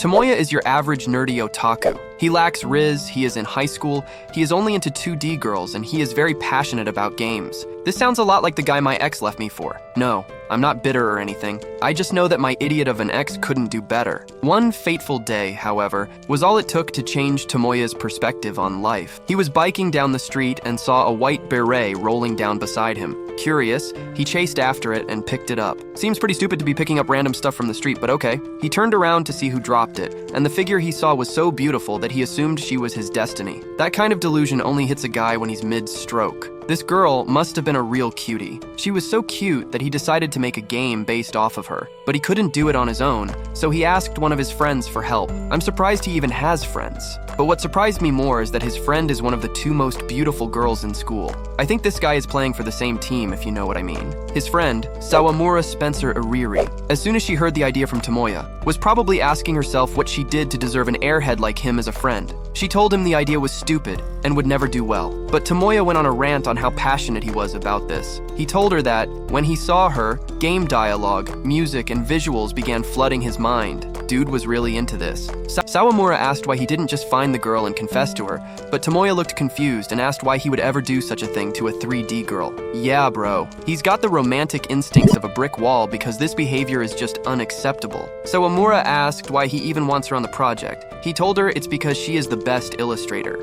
Tomoya is your average nerdy otaku. He lacks riz, he is in high school, he is only into 2D girls, and he is very passionate about games. This sounds a lot like the guy my ex left me for. No, I'm not bitter or anything. I just know that my idiot of an ex couldn't do better. One fateful day, however, was all it took to change Tomoya's perspective on life. He was biking down the street and saw a white beret rolling down beside him. Curious, he chased after it and picked it up. Seems pretty stupid to be picking up random stuff from the street, but okay. He turned around to see who dropped it, and the figure he saw was so beautiful that he assumed she was his destiny. That kind of delusion only hits a guy when he's mid-stroke. This girl must have been a real cutie. She was so cute that he decided to make a game based off of her, but he couldn't do it on his own, so he asked one of his friends for help. I'm surprised he even has friends. But what surprised me more is that his friend is one of the two most beautiful girls in school. I think this guy is playing for the same team, if you know what I mean. His friend, Sawamura Spencer Ariri, as soon as she heard the idea from Tomoya, was probably asking herself what she did to deserve an airhead like him as a friend. She told him the idea was stupid and would never do well. But Tomoya went on a rant on how passionate he was about this. He told her that, when he saw her, game dialogue, music, and visuals began flooding his mind. Dude was really into this. Sawamura asked why he didn't just find the girl and confess to her, but Tomoya looked confused and asked why he would ever do such a thing to a 3D girl. Yeah, bro. He's got the romantic instincts of a brick wall because this behavior is just unacceptable. Sawamura asked why he even wants her on the project. He told her it's because she is the best illustrator,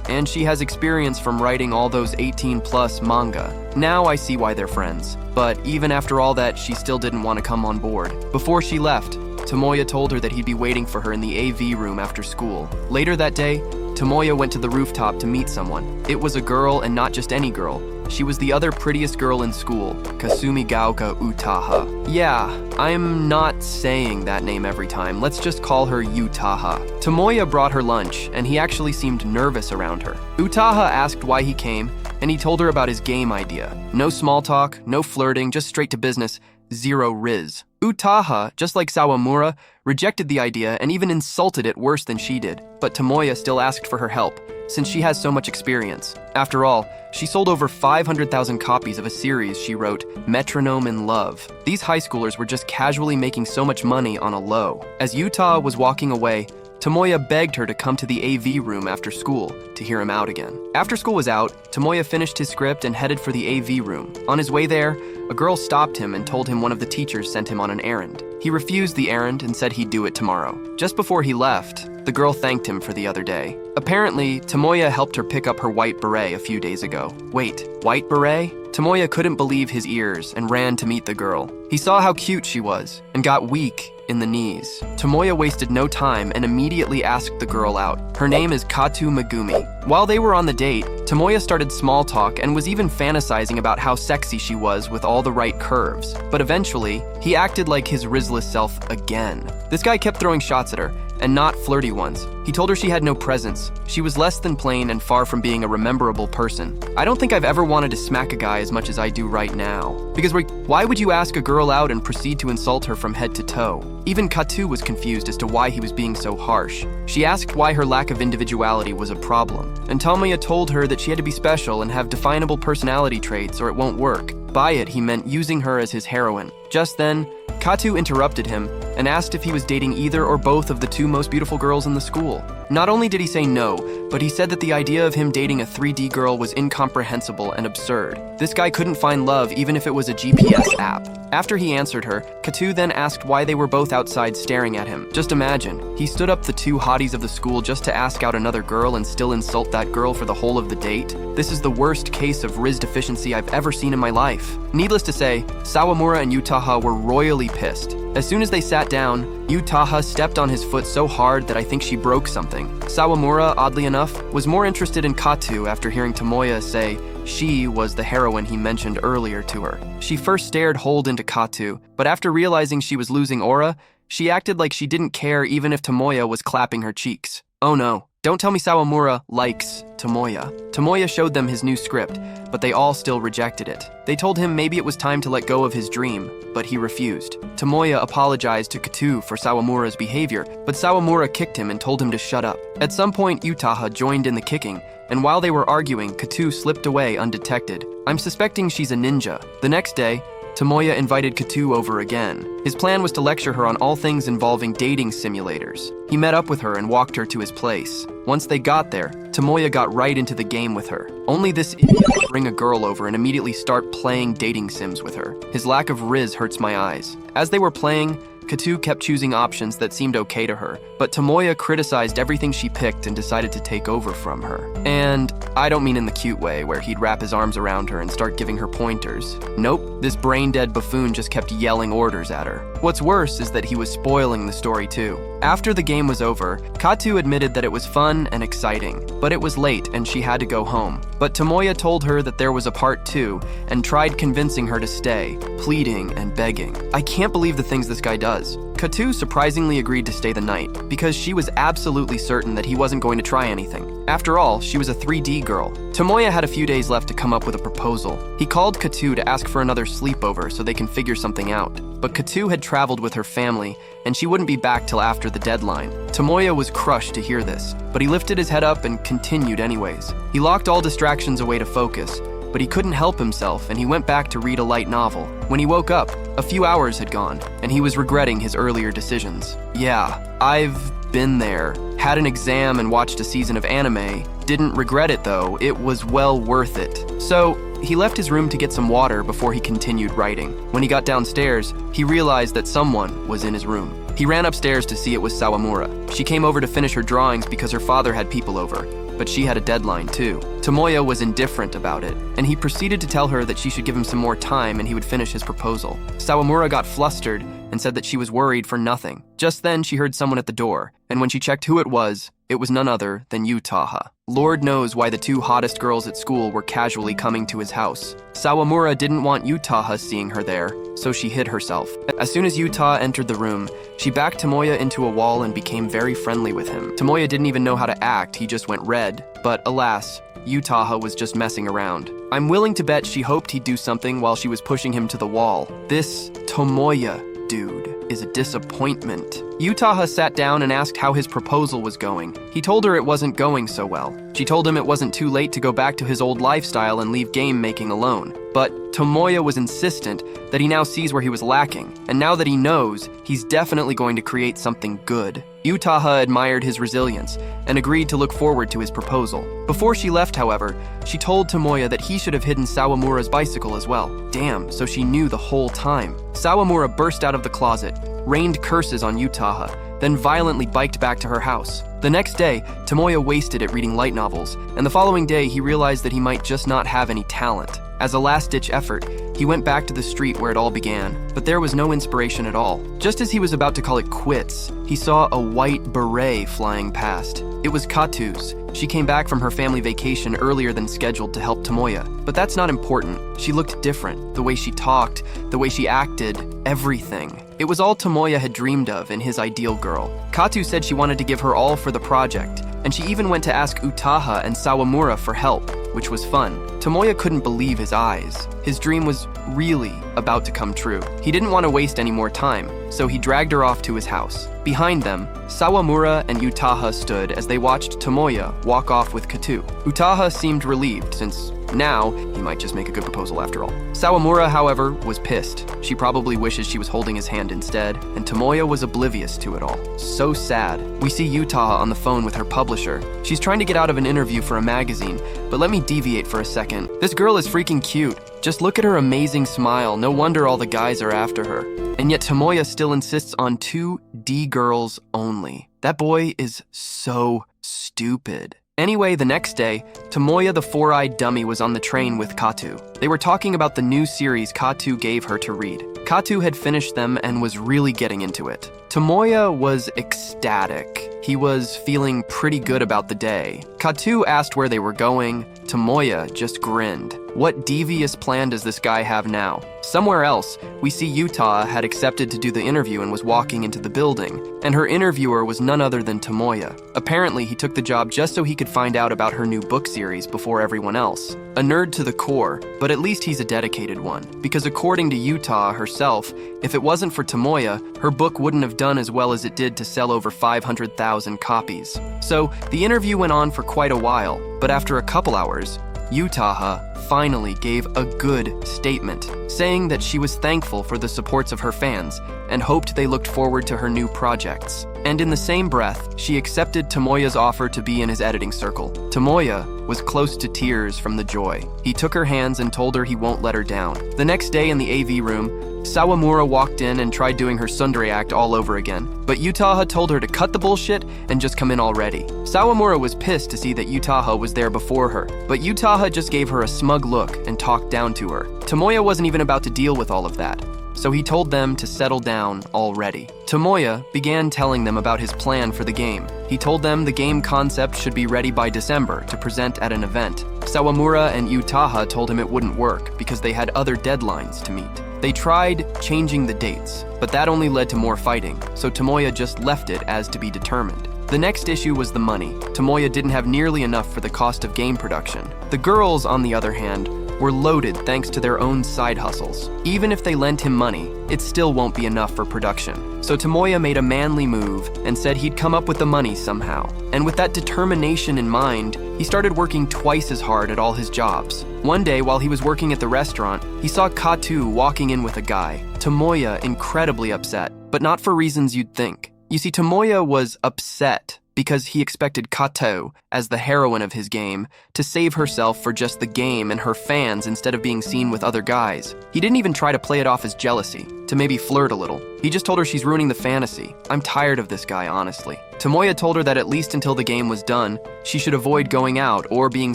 and she has experience from writing all those 18+ manga. Now I see why they're friends. But even after all that, she still didn't want to come on board. Before she left, Tomoya told her that he'd be waiting for her in the AV room after school. Later that day, Tomoya went to the rooftop to meet someone. It was a girl, and not just any girl. She was the other prettiest girl in school, Kasumi Gaoka Utaha. Yeah, I'm not saying that name every time. Let's just call her Utaha. Tomoya brought her lunch, and he actually seemed nervous around her. Utaha asked why he came, and he told her about his game idea. No small talk, no flirting, just straight to business. Zero riz. Utaha, just like Sawamura, rejected the idea and even insulted it worse than she did. But Tomoya still asked for her help, since she has so much experience. After all, she sold over 500,000 copies of a series she wrote, Metronome in Love. These high schoolers were just casually making so much money on a low. As Utaha was walking away, Tomoya begged her to come to the AV room after school to hear him out again. After school was out, Tomoya finished his script and headed for the AV room. On his way there, a girl stopped him and told him one of the teachers sent him on an errand. He refused the errand and said he'd do it tomorrow. Just before he left, the girl thanked him for the other day. Apparently, Tomoya helped her pick up her white beret a few days ago. Wait, white beret? Tomoya couldn't believe his ears and ran to meet the girl. He saw how cute she was and got weak in the knees. Tomoya wasted no time and immediately asked the girl out. Her name is Katu Megumi. While they were on the date, Tomoya started small talk and was even fantasizing about how sexy she was with all the right curves. But eventually, he acted like his rizless self again. This guy kept throwing shots at her, and not flirty ones. He told her she had no presence. She was less than plain and far from being a rememberable person. I don't think I've ever wanted to smack a guy as much as I do right now. Because why would you ask a girl out and proceed to insult her from head to toe? Even Katu was confused as to why he was being so harsh. She asked why her lack of individuality was a problem, and Tomoya told her that she had to be special and have definable personality traits or it won't work. By it, he meant using her as his heroine. Just then, Katu interrupted him and asked if he was dating either or both of the two most beautiful girls in the school. Not only did he say no, but he said that the idea of him dating a 3D girl was incomprehensible and absurd. This guy couldn't find love even if it was a GPS app. After he answered her, Katu then asked why they were both outside staring at him. Just imagine, he stood up the two hotties of the school just to ask out another girl and still insult that girl for the whole of the date. This is the worst case of riz deficiency I've ever seen in my life. Needless to say, Sawamura and Utaha were royally pissed. As soon as they sat down, Utaha stepped on his foot so hard that I think she broke something. Sawamura, oddly enough, was more interested in Katu after hearing Tomoya say she was the heroine he mentioned earlier to her. She first stared hold into Katu, but after realizing she was losing aura, she acted like she didn't care even if Tomoya was clapping her cheeks. Oh no, don't tell me Sawamura likes Tomoya. Tomoya showed them his new script, but they all still rejected it. They told him maybe it was time to let go of his dream, but he refused. Tomoya apologized to Katu for Sawamura's behavior, but Sawamura kicked him and told him to shut up. At some point, Utaha joined in the kicking, and while they were arguing, Katu slipped away undetected. I'm suspecting she's a ninja. The next day, Tomoya invited Katu over again. His plan was to lecture her on all things involving dating simulators. He met up with her and walked her to his place. Once they got there, Tomoya got right into the game with her. Only this idiot would bring a girl over and immediately start playing dating sims with her. His lack of riz hurts my eyes. As they were playing, Katu kept choosing options that seemed okay to her, but Tomoya criticized everything she picked and decided to take over from her. And I don't mean in the cute way, where he'd wrap his arms around her and start giving her pointers. Nope, this brain-dead buffoon just kept yelling orders at her. What's worse is that he was spoiling the story too. After the game was over, Katu admitted that it was fun and exciting, but it was late and she had to go home. But Tomoya told her that there was a part 2 and tried convincing her to stay, pleading and begging. I can't believe the things this guy does. Katu surprisingly agreed to stay the night because she was absolutely certain that he wasn't going to try anything. After all, she was a 3D girl. Tomoya had a few days left to come up with a proposal. He called Katu to ask for another sleepover so they can figure something out. But Katu had traveled with her family, and she wouldn't be back till after the deadline. Tomoya was crushed to hear this, but he lifted his head up and continued anyways. He locked all distractions away to focus, but he couldn't help himself and he went back to read a light novel. When he woke up, a few hours had gone, and he was regretting his earlier decisions. Yeah, I've been there. Had an exam and watched a season of anime. Didn't regret it though, it was well worth it. So, he left his room to get some water before he continued writing. When he got downstairs, he realized that someone was in his room. He ran upstairs to see it was Sawamura. She came over to finish her drawings because her father had people over, but she had a deadline too. Tomoya was indifferent about it, and he proceeded to tell her that she should give him some more time and he would finish his proposal. Sawamura got flustered and said that she was worried for nothing. Just then, she heard someone at the door, and when she checked who it was none other than Utaha. Lord knows why the 2 hottest girls at school were casually coming to his house. Sawamura didn't want Utaha seeing her there, so she hid herself. As soon as Utaha entered the room, she backed Tomoya into a wall and became very friendly with him. Tomoya didn't even know how to act, he just went red. But alas, Utaha was just messing around. I'm willing to bet she hoped he'd do something while she was pushing him to the wall. This Tomoya dude is a disappointment. Utaha sat down and asked how his proposal was going. He told her it wasn't going so well. She told him it wasn't too late to go back to his old lifestyle and leave game making alone. But Tomoya was insistent that he now sees where he was lacking, and now that he knows, he's definitely going to create something good. Utaha admired his resilience and agreed to look forward to his proposal. Before she left, however, she told Tomoya that he should have hidden Sawamura's bicycle as well. Damn, so she knew the whole time. Sawamura burst out of the closet, rained curses on Utaha, then violently biked back to her house. The next day, Tomoya wasted it reading light novels, and the following day he realized that he might just not have any talent. As a last-ditch effort, he went back to the street where it all began, but there was no inspiration at all. Just as he was about to call it quits, he saw a white beret flying past. It was Katu's. She came back from her family vacation earlier than scheduled to help Tomoya. But that's not important. She looked different. The way she talked, the way she acted, everything. It was all Tomoya had dreamed of in his ideal girl. Katu said she wanted to give her all for the project, and she even went to ask Utaha and Sawamura for help, which was fun. Tomoya couldn't believe his eyes. His dream was really about to come true. He didn't want to waste any more time, so he dragged her off to his house. Behind them, Sawamura and Utaha stood as they watched Tomoya walk off with Katu. Utaha seemed relieved, since now he might just make a good proposal after all. Sawamura, however, was pissed. She probably wishes she was holding his hand instead, and Tomoya was oblivious to it all. So sad. We see Utaha on the phone with her publisher. She's trying to get out of an interview for a magazine, but let me deviate for a second. This girl is freaking cute. Just look at her amazing smile. No wonder all the guys are after her. And yet Tomoya still insists on 2D girls only. That boy is so stupid. Anyway, the next day, Tomoya the four-eyed dummy was on the train with Katu. They were talking about the new series Katu gave her to read. Katu had finished them and was really getting into it. Tomoya was ecstatic. He was feeling pretty good about the day. Katu asked where they were going. Tomoya just grinned. What devious plan does this guy have now? Somewhere else, we see Utaha had accepted to do the interview and was walking into the building, and her interviewer was none other than Tomoya. Apparently, he took the job just so he could find out about her new book series before everyone else. A nerd to the core, but at least he's a dedicated one, because according to Utaha herself, if it wasn't for Tomoya, her book wouldn't have done as well as it did to sell over 500,000 copies. So, the interview went on for quite a while, but after a couple hours, Utaha finally gave a good statement, saying that she was thankful for the supports of her fans and hoped they looked forward to her new projects. And in the same breath, she accepted Tomoya's offer to be in his editing circle. Tomoya was close to tears from the joy. He took her hands and told her he won't let her down. The next day in the AV room, Sawamura walked in and tried doing her tsundere act all over again, but Utaha told her to cut the bullshit and just come in already. Sawamura was pissed to see that Utaha was there before her, but Utaha just gave her a smug look and talked down to her. Tomoya wasn't even about to deal with all of that, so he told them to settle down already. Tomoya began telling them about his plan for the game. He told them the game concept should be ready by December to present at an event. Sawamura and Utaha told him it wouldn't work because they had other deadlines to meet. They tried changing the dates, but that only led to more fighting, so Tomoya just left it as to be determined. The next issue was the money. Tomoya didn't have nearly enough for the cost of game production. The girls, on the other hand, were loaded thanks to their own side hustles. Even if they lent him money, it still won't be enough for production. So Tomoya made a manly move and said he'd come up with the money somehow. And with that determination in mind, he started working twice as hard at all his jobs. One day, while he was working at the restaurant, he saw Katu walking in with a guy. Tomoya incredibly upset, but not for reasons you'd think. You see, Tomoya was upset because he expected Kato, as the heroine of his game, to save herself for just the game and her fans instead of being seen with other guys. He didn't even try to play it off as jealousy, to maybe flirt a little. He just told her she's ruining the fantasy. I'm tired of this guy, honestly. Tomoya told her that at least until the game was done, she should avoid going out or being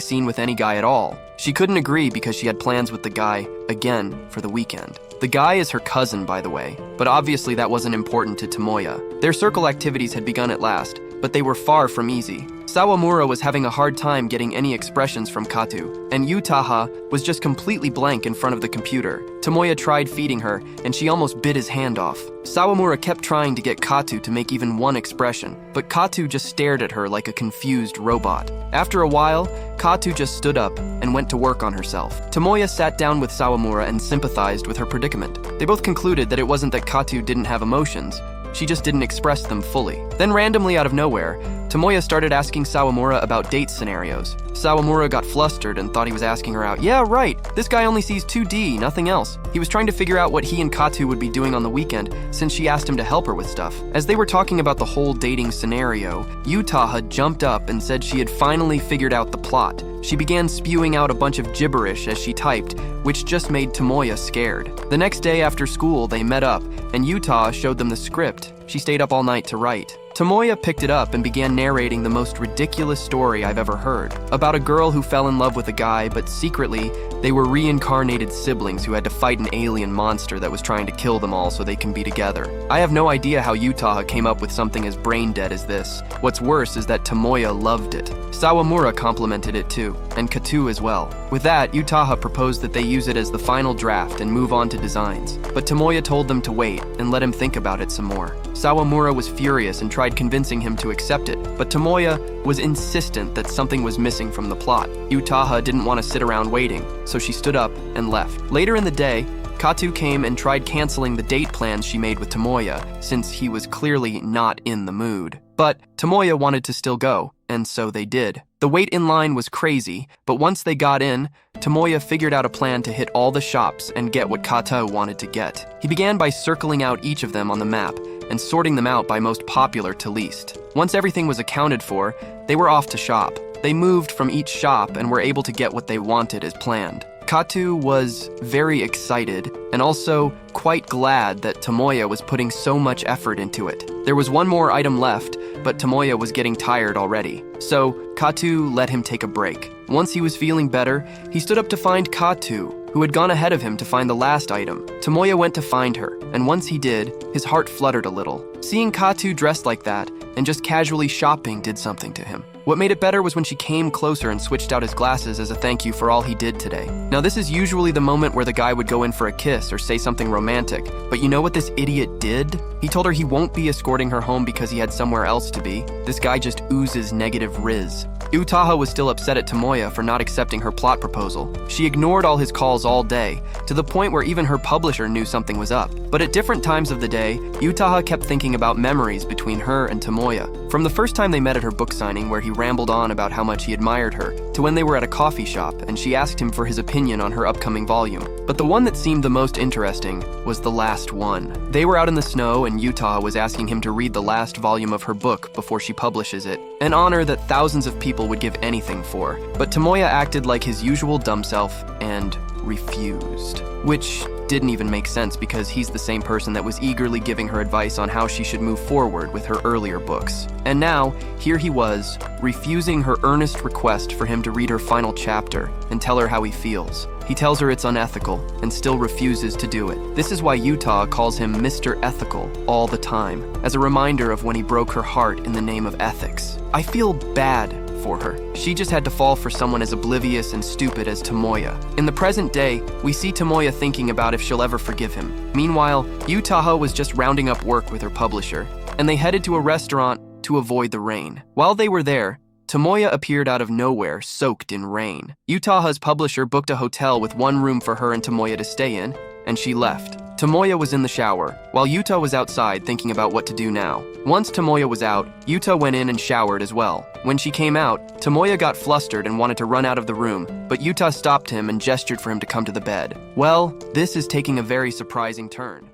seen with any guy at all. She couldn't agree because she had plans with the guy, again, for the weekend. The guy is her cousin, by the way, but obviously that wasn't important to Tomoya. Their circle activities had begun at last, but they were far from easy. Sawamura was having a hard time getting any expressions from Katu, and Utaha was just completely blank in front of the computer. Tomoya tried feeding her, and she almost bit his hand off. Sawamura kept trying to get Katu to make even one expression, but Katu just stared at her like a confused robot. After a while, Katu just stood up and went to work on herself. Tomoya sat down with Sawamura and sympathized with her predicament. They both concluded that it wasn't that Katu didn't have emotions, she just didn't express them fully. Then randomly out of nowhere, Tomoya started asking Sawamura about date scenarios. Sawamura got flustered and thought he was asking her out. Yeah, right, this guy only sees 2D, nothing else. He was trying to figure out what he and Katu would be doing on the weekend since she asked him to help her with stuff. As they were talking about the whole dating scenario, Utaha jumped up and said she had finally figured out the plot. She began spewing out a bunch of gibberish as she typed, which just made Tomoya scared. The next day after school, they met up, and Utaha showed them the script. She stayed up all night to write. Tomoya picked it up and began narrating the most ridiculous story I've ever heard, about a girl who fell in love with a guy, but secretly, they were reincarnated siblings who had to fight an alien monster that was trying to kill them all so they can be together. I have no idea how Utaha came up with something as brain dead as this. What's worse is that Tomoya loved it. Sawamura complimented it too, and Katu as well. With that, Utaha proposed that they use it as the final draft and move on to designs, but Tomoya told them to wait and let him think about it some more. Sawamura was furious and tried convincing him to accept it, but Tomoya was insistent that something was missing from the plot. Utaha didn't want to sit around waiting, so she stood up and left. Later in the day, Katu came and tried canceling the date plans she made with Tomoya, since he was clearly not in the mood. But Tomoya wanted to still go, and so they did. The wait in line was crazy, but once they got in, Tomoya figured out a plan to hit all the shops and get what Kato wanted to get. He began by circling out each of them on the map and sorting them out by most popular to least. Once everything was accounted for, they were off to shop. They moved from each shop and were able to get what they wanted as planned. Katu was very excited and also quite glad that Tomoya was putting so much effort into it. There was one more item left, but Tomoya was getting tired already. So Katu let him take a break. Once he was feeling better, he stood up to find Katu, who had gone ahead of him to find the last item. Tomoya went to find her, and once he did, his heart fluttered a little. Seeing Katu dressed like that and just casually shopping did something to him. What made it better was when she came closer and switched out his glasses as a thank you for all he did today. Now this is usually the moment where the guy would go in for a kiss or say something romantic, but you know what this idiot did? He told her he won't be escorting her home because he had somewhere else to be. This guy just oozes negative riz. Utaha was still upset at Tomoya for not accepting her plot proposal. She ignored all his calls all day, to the point where even her publisher knew something was up. But at different times of the day, Utaha kept thinking about memories between her and Tomoya. From the first time they met at her book signing where he rambled on about how much he admired her, to when they were at a coffee shop and she asked him for his opinion on her upcoming volume. But the one that seemed the most interesting was the last one. They were out in the snow and Utah was asking him to read the last volume of her book before she publishes it, an honor that thousands of people would give anything for. But Tomoya acted like his usual dumb self and refused. Which didn't even make sense because he's the same person that was eagerly giving her advice on how she should move forward with her earlier books. And now, here he was, refusing her earnest request for him to read her final chapter and tell her how he feels. He tells her it's unethical and still refuses to do it. This is why Utah calls him Mr. Ethical all the time, as a reminder of when he broke her heart in the name of ethics. I feel bad for her. She just had to fall for someone as oblivious and stupid as Tomoya. In the present day, we see Tomoya thinking about if she'll ever forgive him. Meanwhile, Utah was just rounding up work with her publisher, and they headed to a restaurant to avoid the rain. While they were there, Tomoya appeared out of nowhere, soaked in rain. Utah's publisher booked a hotel with one room for her and Tomoya to stay in, and she left. Tomoya was in the shower, while Yuta was outside thinking about what to do now. Once Tomoya was out, Yuta went in and showered as well. When she came out, Tomoya got flustered and wanted to run out of the room, but Yuta stopped him and gestured for him to come to the bed. Well, this is taking a very surprising turn.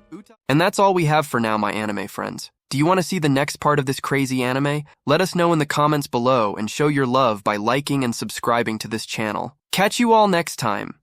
And that's all we have for now, my anime friends. Do you want to see the next part of this crazy anime? Let us know in the comments below and show your love by liking and subscribing to this channel. Catch you all next time.